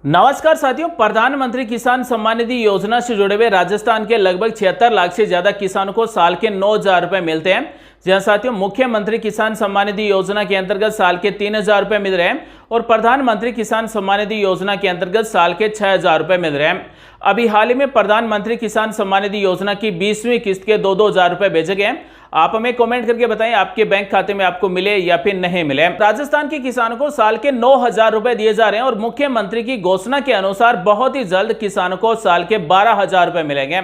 नमस्कार साथियों, प्रधानमंत्री किसान सम्मान निधि योजना से जुड़े हुए राजस्थान के लगभग 76 लाख से ज्यादा किसानों को साल के 9,000 रुपए मिलते हैं। जी हाँ साथियों, मुख्यमंत्री किसान सम्मान निधि योजना के अंतर्गत साल के 3,000 रुपए मिल रहे हैं और प्रधानमंत्री किसान सम्मान निधि योजना के अंतर्गत साल के 6,000 रुपए मिल रहे हैं। अभी हाल ही में प्रधानमंत्री किसान सम्मान निधि योजना की 20वीं किस्त के 2,000 रुपए भेजे गए हैं। आप हमें कमेंट करके बताएं आपके बैंक खाते में आपको मिले या फिर नहीं मिले। राजस्थान के किसानों को साल के 9,000 रुपए दिए जा रहे हैं और मुख्यमंत्री की घोषणा के अनुसार बहुत ही जल्द किसानों को साल के 12,000 रुपए मिलेंगे।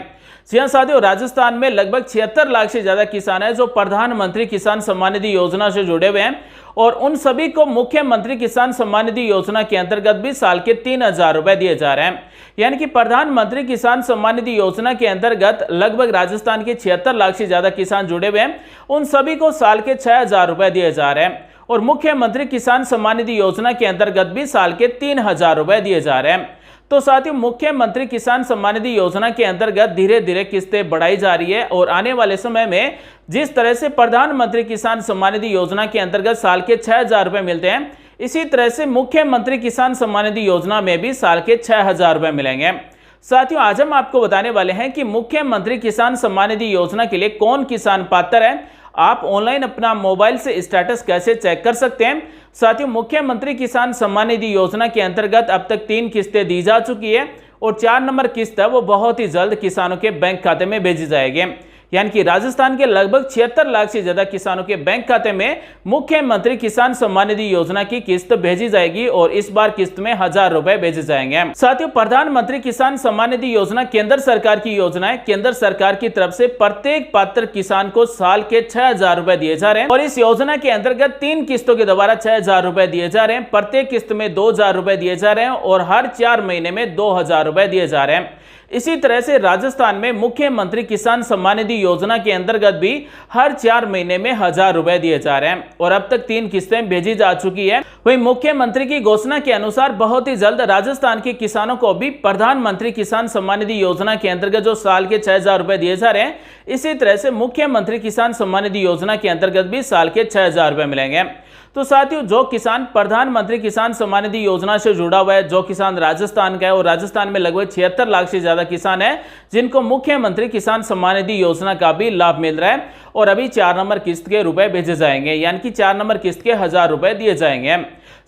जी हाँ साथियों, राजस्थान में लगभग 76 लाख से ज्यादा किसान हैं जो प्रधानमंत्री किसान सम्मान निधि योजना से जुड़े हुए हैं और उन सभी को मुख्यमंत्री किसान सम्मान निधि योजना के अंतर्गत भी साल के 3,000 रुपए दिए जा रहे हैं। यानी कि प्रधानमंत्री किसान सम्मान निधि योजना के अंतर्गत लगभग राजस्थान के 76 लाख से ज्यादा किसान जुड़े हुए हैं, उन सभी को साल के 6,000 रुपए दिए जा रहे हैं और मुख्यमंत्री किसान सम्मान निधि योजना के अंतर्गत भी साल के 3,000 रुपए दिए जा रहे हैं। तो साथियों, मुख्यमंत्री किसान सम्मान निधि योजना के अंतर्गत धीरे धीरे किस्तें बढ़ाई जा रही है और आने वाले समय में जिस तरह से प्रधानमंत्री किसान सम्मान निधि योजना के अंतर्गत साल के 6,000 रुपए मिलते हैं, इसी तरह से मुख्यमंत्री किसान सम्मान निधि योजना में भी साल के 6,000 रुपए मिलेंगे। साथियों, आज हम आपको बताने वाले हैं कि मुख्यमंत्री किसान सम्मान निधि योजना के लिए कौन किसान पात्र है, आप ऑनलाइन अपना मोबाइल से स्टेटस कैसे चेक कर सकते हैं। साथियों, मुख्यमंत्री किसान सम्मान निधि योजना के अंतर्गत अब तक 3 किस्तें दी जा चुकी है और 4 नंबर किस्त है वो बहुत ही जल्द किसानों के बैंक खाते में भेजी जाएगी। यानी कि राजस्थान के लगभग 76 लाख से ज्यादा किसानों के बैंक खाते में मुख्यमंत्री किसान सम्मान निधि योजना की किस्त भेजी जाएगी और इस बार किस्त में 1,000 रुपए भेजे जाएंगे। साथियों, प्रधानमंत्री किसान सम्मान निधि योजना केंद्र सरकार की योजना है। केंद्र सरकार की तरफ से प्रत्येक पात्र किसान को साल के 6,000 रुपए दिए जा रहे हैं और इस योजना के अंतर्गत 3 किस्तों के द्वारा 6,000 रुपए दिए जा रहे हैं। प्रत्येक किस्त में 2,000 रुपए दिए जा रहे हैं और हर 4 महीने में 2,000 रुपए दिए जा रहे हैं। इसी तरह से राजस्थान में मुख्यमंत्री किसान सम्मान निधि योजना के अंतर्गत भी हर 4 महीने में 1,000 रुपए दिए जा रहे हैं और अब तक 3 किस्तें भेजी जा चुकी है। वहीं मुख्यमंत्री की घोषणा के अनुसार बहुत ही जल्द राजस्थान के किसानों को भी प्रधानमंत्री किसान सम्मान निधि योजना के अंतर्गत जो साल के 6,000 रुपए दिए जा रहे हैं, इसी तरह से मुख्यमंत्री किसान सम्मान निधि योजना के अंतर्गत भी साल के 6,000 रुपए मिलेंगे। तो साथियों, जो किसान प्रधानमंत्री किसान सम्मान निधि योजना से जुड़ा हुआ है, जो किसान राजस्थान का है और राजस्थान में लगभग 76 लाख से ज्यादा किसान है जिनको मुख्यमंत्री किसान सम्मान निधि योजना का भी लाभ मिल रहा है और अभी 4 नंबर किस्त के रुपए भेजे जाएंगे, यानी कि 4 नंबर किस्त के 1,000 रुपए दिए जाएंगे।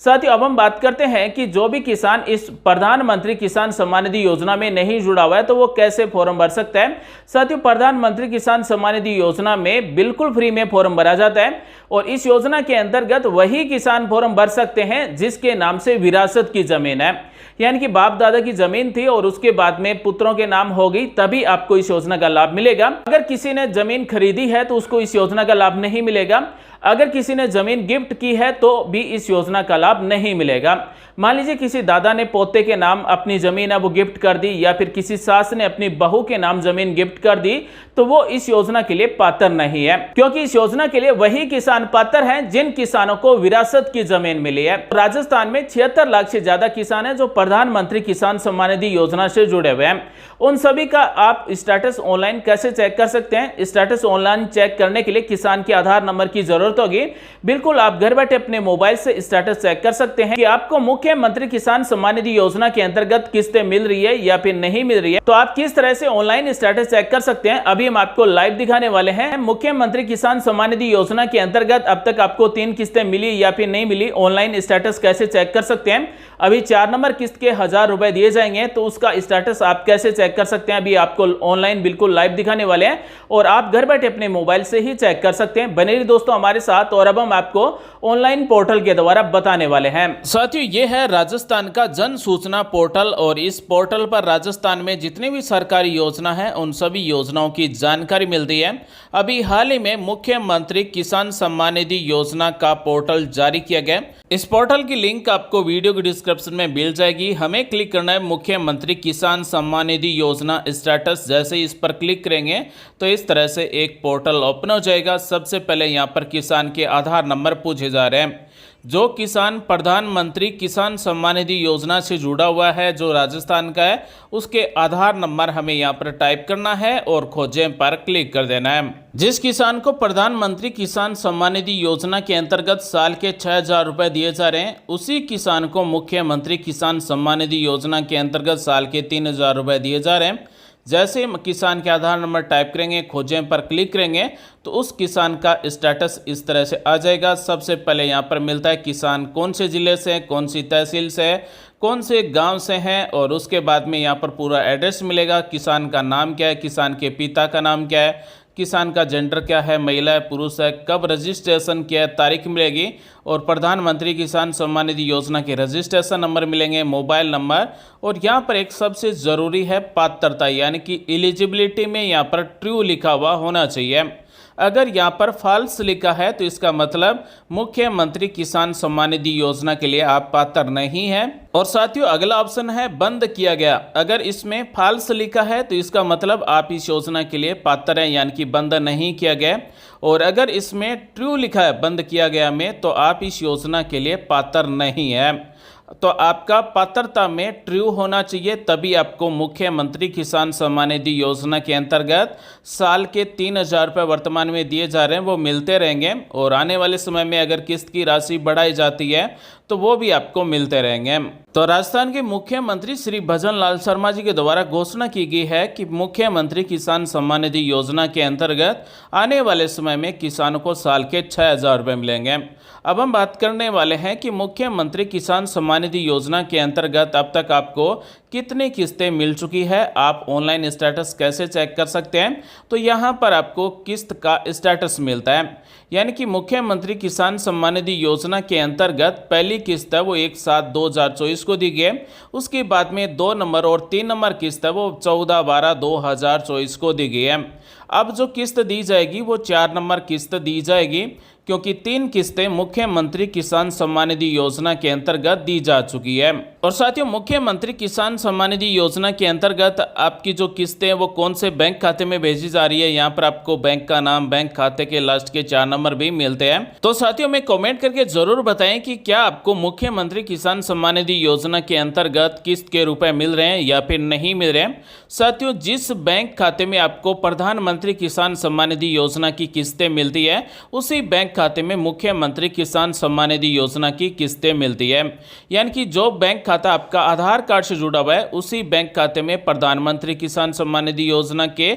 साथियों, अब हम बात करते हैं कि जो भी किसान इस प्रधानमंत्री किसान सम्मान निधि योजना में नहीं जुड़ा हुआ है तो वो कैसे फॉर्म भर सकता है। साथियों, प्रधानमंत्री किसान सम्मान निधि योजना में बिल्कुल फ्री में फॉर्म भरा जाता है और इस योजना के अंतर्गत वही किसान फॉर्म भर सकते हैं जिसके नाम से विरासत की जमीन है, यानी कि बाप दादा की जमीन थी और उसके बाद में पुत्रों के नाम हो गई, तभी आपको इस योजना का लाभ मिलेगा। अगर किसी ने जमीन खरीदी है तो उसको इस योजना का लाभ नहीं मिलेगा। अगर किसी ने जमीन गिफ्ट की है तो भी इस योजना का लाभ नहीं मिलेगा। मान लीजिए किसी दादा ने पोते के नाम अपनी जमीन है वो गिफ्ट कर दी या फिर किसी सास ने अपनी बहू के नाम जमीन गिफ्ट कर दी तो वो इस योजना के लिए पात्र नहीं है, क्योंकि इस योजना के लिए वही किसान पात्र हैं जिन किसानों को विरासत की जमीन मिली है। राजस्थान में 76 लाख से ज्यादा किसान हैं जो प्रधानमंत्री किसान सम्मान निधि योजना से जुड़े हुए हैं। उन सभी का आप स्टेटस ऑनलाइन कैसे चेक कर सकते हैं। स्टेटस ऑनलाइन चेक करने के लिए किसान के आधार नंबर की जरूरत होगी। बिल्कुल आप घर बैठे अपने मोबाइल से स्टेटस चेक कर सकते हैं कि आपको मुख्यमंत्री किसान सम्मान निधि योजना के अंतर्गत किस्तें मिल रही है या फिर नहीं मिल रही है। तो आप किस तरह से ऑनलाइन स्टेटस चेक कर सकते हैं, अभी हम आपको लाइव दिखाने वाले हैं। मुख्यमंत्री किसान सम्मान निधि योजना के अंतर्गत अब तक आपको 3 किस्तें मिली या फिर नहीं मिली, ऑनलाइन स्टेटस कैसे चेक कर सकते हैं। अभी 4 नंबर किस्त के 1,000 रुपए दिए जाएंगे तो उसका स्टेटस आप कैसे चेक कर सकते हैं, अभी आपको ऑनलाइन बिल्कुल लाइव दिखाने वाले हैं और आप घर बैठे अपने मोबाइल से ही चेक कर सकते हैं। बने रहिए दोस्तों हमारे साथ और अब हम आपको ऑनलाइन पोर्टल के द्वारा बताने वाले हैं। साथियों, ये है राजस्थान का जन सूचना पोर्टल और इस पोर्टल पर राजस्थान में जितनी भी सरकारी योजना है उन सभी योजनाओं की जानकारी मिलती है। अभी हाल ही में मुख्यमंत्री किसान सम्मान निधि योजना का पोर्टल जारी किया गया। इस पोर्टल की लिंक आपको वीडियो के डिस्क्रिप्शन में मिल जाएगी। हमें क्लिक करना है मुख्यमंत्री किसान सम्मान निधि योजना स्टेटस। जैसे इस पर क्लिक करेंगे तो इस तरह से एक पोर्टल ओपन हो जाएगा। सबसे पहले यहाँ पर किसान के आधार नंबर पूछे जा रहे हैं। जो किसान प्रधानमंत्री किसान सम्मान निधि योजना से जुड़ा हुआ है, जो राजस्थान का है, उसके आधार नंबर हमें यहाँ पर टाइप करना है और खोजें पर क्लिक कर देना है। जिस किसान को प्रधानमंत्री किसान सम्मान निधि योजना के अंतर्गत साल के 6,000 रुपये दिए जा रहे हैं, उसी किसान को मुख्यमंत्री किसान सम्मान निधि योजना के अंतर्गत साल के 3,000 रुपये दिए जा रहे हैं। जैसे ही किसान के आधार नंबर टाइप करेंगे, खोजें पर क्लिक करेंगे, तो उस किसान का स्टेटस इस तरह से आ जाएगा। सबसे पहले यहाँ पर मिलता है किसान कौन से ज़िले से, कौन सी तहसील से, कौन से गांव से हैं, और उसके बाद में यहाँ पर पूरा एड्रेस मिलेगा। किसान का नाम क्या है, किसान के पिता का नाम क्या है, किसान का जेंडर क्या है, महिला है पुरुष है, कब रजिस्ट्रेशन किया है, तारीख मिलेगी, और प्रधानमंत्री किसान सम्मान निधि योजना के रजिस्ट्रेशन नंबर मिलेंगे, मोबाइल नंबर, और यहाँ पर एक सबसे ज़रूरी है पात्रता, यानी कि एलिजिबिलिटी में यहाँ पर ट्रू लिखा हुआ होना चाहिए। अगर यहाँ पर फॉल्स लिखा है तो इसका मतलब मुख्यमंत्री किसान सम्मान निधि योजना के लिए आप पात्र नहीं हैं। और साथियों, अगला ऑप्शन है बंद किया गया। अगर इसमें फॉल्स लिखा है तो इसका मतलब आप इस योजना के लिए पात्र हैं, यानी कि बंद नहीं किया गया। और अगर इसमें ट्रू लिखा है बंद किया गया में, तो आप इस योजना के लिए पात्र नहीं है। तो आपका पात्रता में ट्रू होना चाहिए, तभी आपको मुख्यमंत्री किसान सम्मान निधि योजना के अंतर्गत साल के 3,000 रुपये वर्तमान में दिए जा रहे हैं, वो मिलते रहेंगे। और आने वाले समय में अगर किस्त की राशि बढ़ाई जाती है तो वो भी आपको मिलते रहेंगे। तो राजस्थान के मुख्यमंत्री श्री भजन लाल शर्मा जी के द्वारा घोषणा की गई है कि मुख्यमंत्री किसान सम्मान निधि योजना के अंतर्गत आने वाले समय में किसानों को साल के 6,000 रुपये मिलेंगे। अब हम बात करने वाले हैं कि मुख्यमंत्री किसान सम्मान निधि योजना के अंतर्गत अब तक आपको कितनी किस्तें मिल चुकी है, आप ऑनलाइन स्टेटस कैसे चेक कर सकते हैं। तो यहाँ पर आपको किस्त का स्टेटस मिलता है, यानी कि मुख्यमंत्री किसान सम्मान निधि योजना के अंतर्गत पहली किस्त है वो 1/7/2024 को दी गई। उसके बाद में 2 नंबर और 3 नंबर किस्त है वो 14/12/2024 को दी गई है। अब जो किस्त दी जाएगी वो 4 नंबर किस्त दी जाएगी, क्योंकि 3 किस्तें मुख्यमंत्री किसान सम्मान निधि योजना के अंतर्गत दी जा चुकी है। और साथियों, मुख्यमंत्री किसान सम्मान निधि योजना के अंतर्गत आपकी जो किस्तें वो कौन से बैंक खाते में भेजी जा रही है, यहाँ पर आपको बैंक का नाम, बैंक खाते के लास्ट के 4 नंबर भी मिलते हैं। तो साथियों, में कमेंट करके जरूर बताएं कि क्या आपको मुख्यमंत्री किसान सम्मान निधि योजना के अंतर्गत किस्त के रुपए मिल रहे हैं या फिर नहीं मिल रहे हैं। साथियों, जिस बैंक खाते में आपको प्रधानमंत्री किसान सम्मान निधि योजना की किस्तें मिलती है, उसी बैंक खाते में मुख्यमंत्री किसान सम्मान निधि योजना की किस्तें मिलती है। यानी कि जो बैंक खाता आपका आधार कार्ड से जुड़ा हुआ है, उसी बैंक खाते में प्रधानमंत्री किसान सम्मान निधि योजना के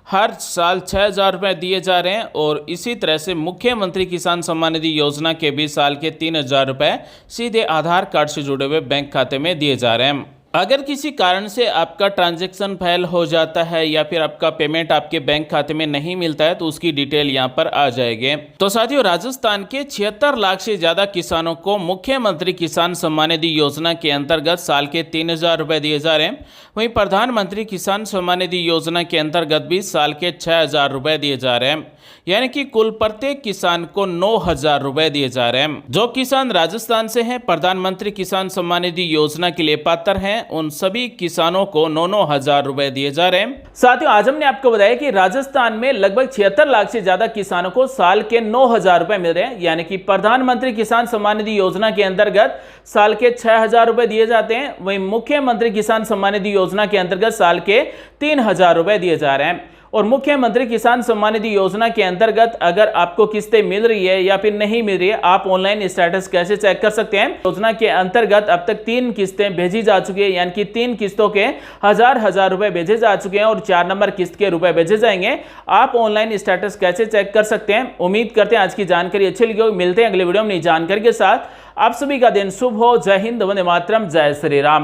हर साल 6,000 रुपये दिए जा रहे हैं। और इसी तरह से मुख्यमंत्री किसान सम्मान निधि योजना के भी साल के 3,000 रुपये सीधे आधार कार्ड से जुड़े हुए बैंक खाते में दिए जा रहे हैं। अगर किसी कारण से आपका ट्रांजैक्शन फेल हो जाता है या फिर आपका पेमेंट आपके बैंक खाते में नहीं मिलता है, तो उसकी डिटेल यहाँ पर आ जाएगी। तो साथियों, राजस्थान के 76 लाख से ज़्यादा किसानों को मुख्यमंत्री किसान सम्मान निधि योजना के अंतर्गत साल के 3,000 रुपये दिए जा रहे हैं। वहीं प्रधानमंत्री किसान सम्मान निधि योजना के अंतर्गत भी साल के 6,000 रुपये दिए जा रहे हैं। यानी कि कुल प्रत्येक किसान को 9,000 रुपए दिए जा रहे हैं। जो किसान राजस्थान से हैं, प्रधानमंत्री किसान सम्मान निधि योजना के लिए पात्र हैं, उन सभी किसानों को 9,000 रुपए दिए जा रहे हैं। साथियों, आज हमने आपको बताया कि राजस्थान में लगभग 76 लाख से ज्यादा किसानों को साल के 9,000 रुपए मिल रहे हैं। यानी कि प्रधानमंत्री किसान सम्मान निधि योजना के अंतर्गत साल के 6,000 रुपए दिए जाते हैं। वहीं मुख्यमंत्री किसान सम्मान निधि योजना के अंतर्गत साल के 3,000 रुपए दिए जा रहे हैं। और मुख्यमंत्री किसान सम्मान निधि योजना के अंतर्गत अगर आपको किस्तें मिल रही है या फिर नहीं मिल रही है, आप ऑनलाइन स्टेटस कैसे चेक कर सकते हैं। योजना के अंतर्गत अब तक 3 किस्तें भेजी जा चुकी है, यानी कि 3 किस्तों के 1,000 रुपए भेजे जा चुके हैं और 4 नंबर किस्त के रुपए भेजे जाएंगे। आप ऑनलाइन स्टेटस कैसे चेक कर सकते हैं। उम्मीद करते हैं आज की जानकारी अच्छी लगी होगी। मिलते हैं अगले वीडियो में नई जानकारी के साथ। आप सभी का दिन शुभ हो। जय हिंद, वंदे मातरम, जय श्री राम।